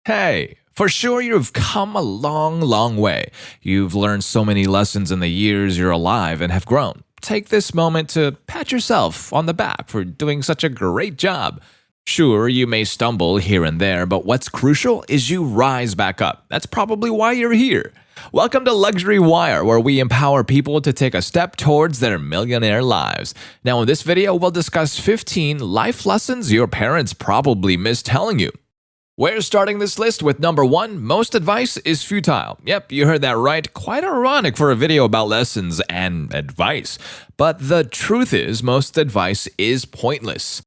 Hey, for sure you've come a long, long way. You've learned so many lessons in the years you're alive and have grown. Take this moment to pat yourself on the back for doing such a great job. Sure, you may stumble here and there, but what's crucial is you rise back up. That's probably why you're here. Welcome to Luxury Wire, where we empower people to take a step towards their millionaire lives. Now, in this video, we'll discuss 15 life lessons your parents probably missed telling you. We're starting this list with number 1, most advice is futile. Yep, you heard that right. Quite ironic for a video about lessons and advice. But the truth is, most advice is pointless.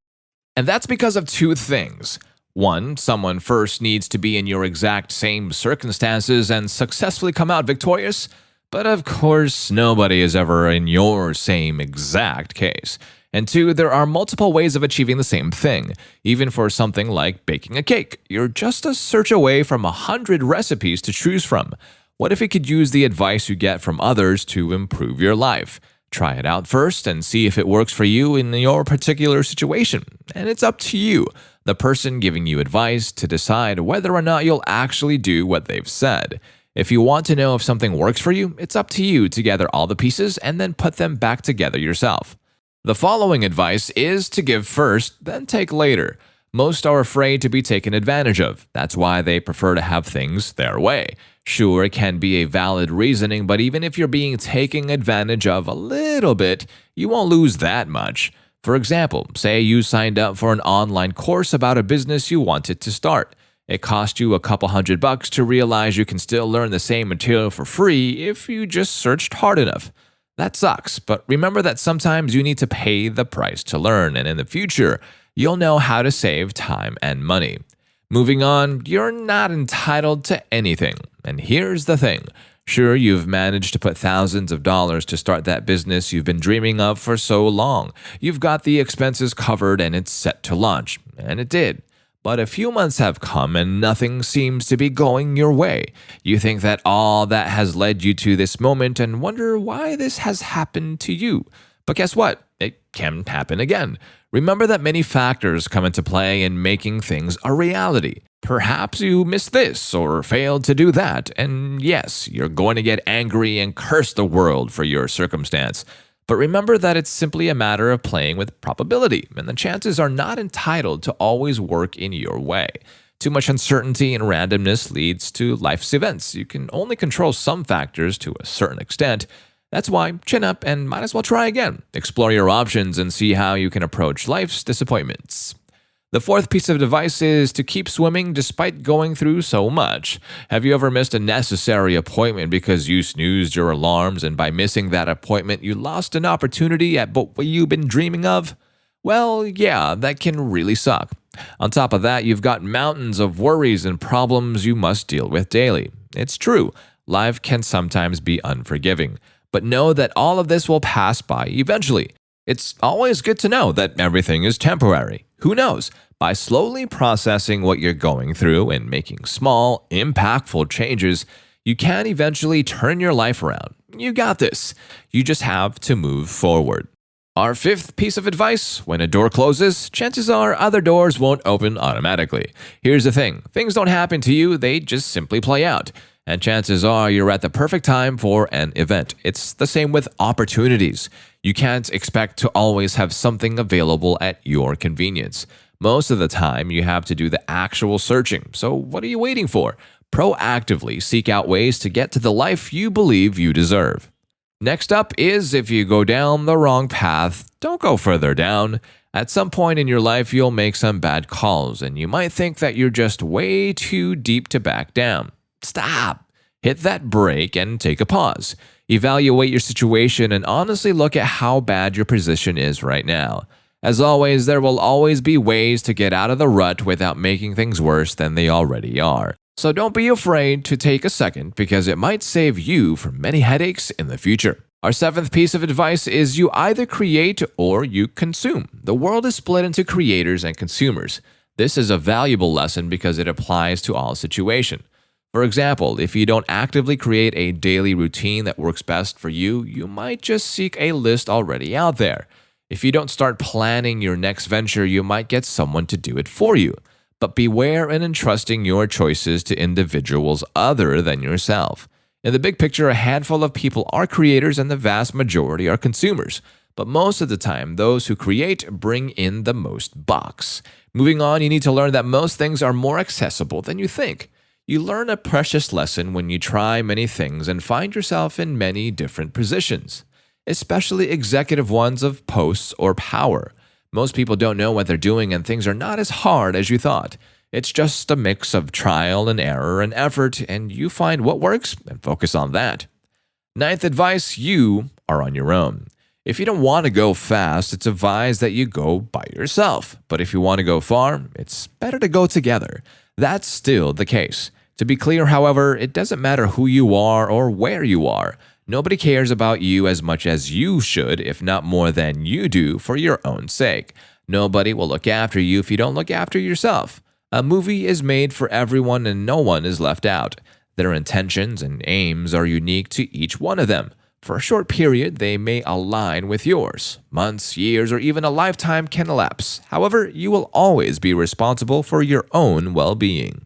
And that's because of two things. 1, someone first needs to be in your exact same circumstances and successfully come out victorious. But of course, nobody is ever in your same exact case. And 2, there are multiple ways of achieving the same thing. Even for something like baking a cake, you're just a search away from 100 recipes to choose from. What if you could use the advice you get from others to improve your life? Try it out first and see if it works for you in your particular situation. And it's up to you, the person giving you advice, to decide whether or not you'll actually do what they've said. If you want to know if something works for you, it's up to you to gather all the pieces and then put them back together yourself. The following advice is to give first, then take later. Most are afraid to be taken advantage of. That's why they prefer to have things their way. Sure, it can be a valid reasoning, but even if you're being taken advantage of a little bit, you won't lose that much. For example, say you signed up for an online course about a business you wanted to start. It cost you a couple $100 to realize you can still learn the same material for free if you just searched hard enough. That sucks, but remember that sometimes you need to pay the price to learn, and in the future, you'll know how to save time and money. Moving on, you're not entitled to anything. And here's the thing. Sure, you've managed to put thousands of dollars to start that business you've been dreaming of for so long. You've got the expenses covered and it's set to launch. And it did. But a few months have come and nothing seems to be going your way. You think that all that has led you to this moment and wonder why this has happened to you. But guess what? It can happen again. Remember that many factors come into play in making things a reality. Perhaps you missed this or failed to do that, and yes, you're going to get angry and curse the world for your circumstance. But remember that it's simply a matter of playing with probability, and the chances are not entitled to always work in your way. Too much uncertainty and randomness leads to life's events. You can only control some factors to a certain extent. That's why chin up and might as well try again. Explore your options and see how you can approach life's disappointments. The 4th piece of advice is to keep swimming despite going through so much. Have you ever missed a necessary appointment because you snoozed your alarms, and by missing that appointment, you lost an opportunity at what you've been dreaming of? Well, yeah, that can really suck. On top of that, you've got mountains of worries and problems you must deal with daily. It's true, life can sometimes be unforgiving. But know that all of this will pass by eventually. It's always good to know that everything is temporary. Who knows? By slowly processing what you're going through and making small, impactful changes, you can eventually turn your life around. You got this. You just have to move forward. Our 5th piece of advice: when a door closes, chances are other doors won't open automatically. Here's the thing. Things don't happen to you, they just simply play out. And chances are you're at the perfect time for an event. It's the same with opportunities. You can't expect to always have something available at your convenience. Most of the time, you have to do the actual searching. So what are you waiting for? Proactively seek out ways to get to the life you believe you deserve. Next up is, if you go down the wrong path, don't go further down. At some point in your life, you'll make some bad calls, and you might think that you're just way too deep to back down. Stop. Hit that brake and take a pause. Evaluate your situation and honestly look at how bad your position is right now. As always, there will always be ways to get out of the rut without making things worse than they already are. So don't be afraid to take a second, because it might save you from many headaches in the future. Our 7th piece of advice is you either create or you consume. The world is split into creators and consumers. This is a valuable lesson because it applies to all situations. For example, if you don't actively create a daily routine that works best for you, you might just seek a list already out there. If you don't start planning your next venture, you might get someone to do it for you. But beware in entrusting your choices to individuals other than yourself. In the big picture, a handful of people are creators and the vast majority are consumers. But most of the time, those who create bring in the most bucks. Moving on, you need to learn that most things are more accessible than you think. You learn a precious lesson when you try many things and find yourself in many different positions, especially executive ones of posts or power. Most people don't know what they're doing and things are not as hard as you thought. It's just a mix of trial and error and effort, and you find what works and focus on that. Ninth advice, you are on your own. If you don't want to go fast, it's advised that you go by yourself. But if you want to go far, it's better to go together. That's still the case. To be clear, however, it doesn't matter who you are or where you are. Nobody cares about you as much as you should, if not more than you do, for your own sake. Nobody will look after you if you don't look after yourself. A movie is made for everyone and no one is left out. Their intentions and aims are unique to each one of them. For a short period, they may align with yours. Months, years, or even a lifetime can elapse. However, you will always be responsible for your own well-being.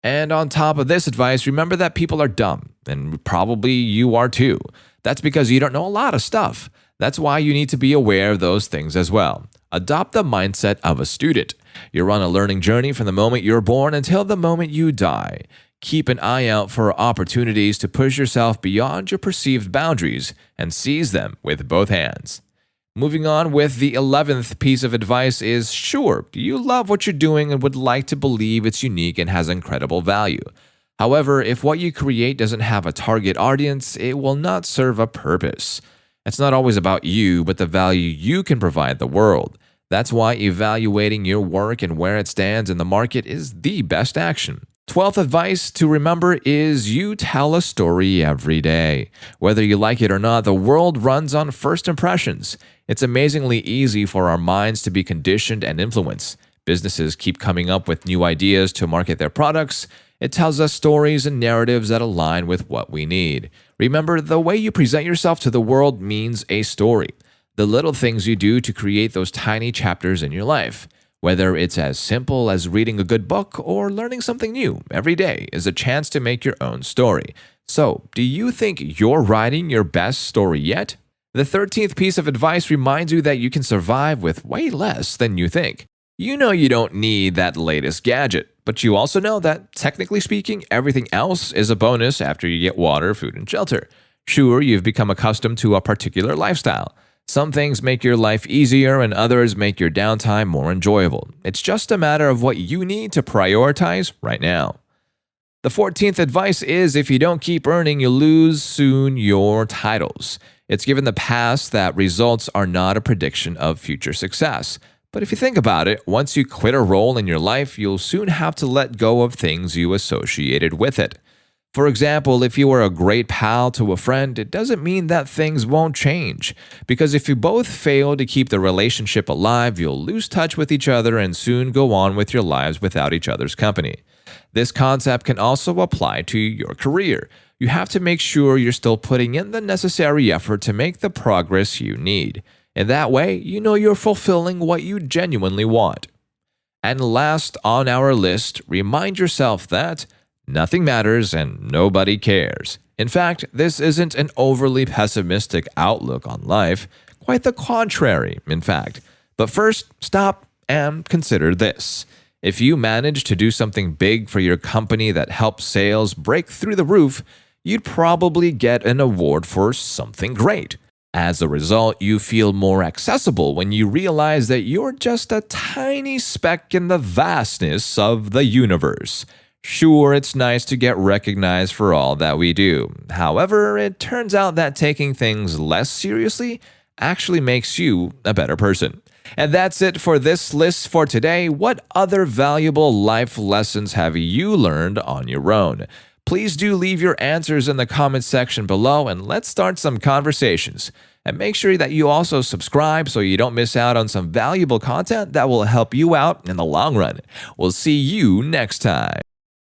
And on top of this advice, remember that people are dumb, and probably you are too. That's because you don't know a lot of stuff. That's why you need to be aware of those things as well. Adopt the mindset of a student. You're on a learning journey from the moment you're born until the moment you die. Keep an eye out for opportunities to push yourself beyond your perceived boundaries and seize them with both hands. Moving on with the 11th piece of advice is, sure, you love what you're doing and would like to believe it's unique and has incredible value. However, if what you create doesn't have a target audience, it will not serve a purpose. It's not always about you, but the value you can provide the world. That's why evaluating your work and where it stands in the market is the best action. 12th advice to remember is you tell a story every day. Whether you like it or not, the world runs on first impressions. It's amazingly easy for our minds to be conditioned and influenced. Businesses keep coming up with new ideas to market their products. It tells us stories and narratives that align with what we need. Remember, the way you present yourself to the world means a story. The little things you do to create those tiny chapters in your life. Whether it's as simple as reading a good book or learning something new every day is a chance to make your own story. So, do you think you're writing your best story yet? The 13th piece of advice reminds you that you can survive with way less than you think. You know you don't need that latest gadget, but you also know that, technically speaking, everything else is a bonus after you get water, food, and shelter. Sure, you've become accustomed to a particular lifestyle. Some things make your life easier and others make your downtime more enjoyable. It's just a matter of what you need to prioritize right now. The 14th advice is if you don't keep earning, you lose soon your titles. It's given the past that results are not a prediction of future success. But if you think about it, once you quit a role in your life, you'll soon have to let go of things you associated with it. For example, if you are a great pal to a friend, it doesn't mean that things won't change. Because if you both fail to keep the relationship alive, you'll lose touch with each other and soon go on with your lives without each other's company. This concept can also apply to your career. You have to make sure you're still putting in the necessary effort to make the progress you need. In that way, you know you're fulfilling what you genuinely want. And last on our list, remind yourself that nothing matters and nobody cares. In fact, this isn't an overly pessimistic outlook on life. Quite the contrary, in fact. But first, stop and consider this. If you manage to do something big for your company that helps sales break through the roof, you'd probably get an award for something great. As a result, you feel more accessible when you realize that you're just a tiny speck in the vastness of the universe. Sure, it's nice to get recognized for all that we do. However, it turns out that taking things less seriously actually makes you a better person. And that's it for this list for today. What other valuable life lessons have you learned on your own? Please do leave your answers in the comments section below and let's start some conversations. And make sure that you also subscribe so you don't miss out on some valuable content that will help you out in the long run. We'll see you next time.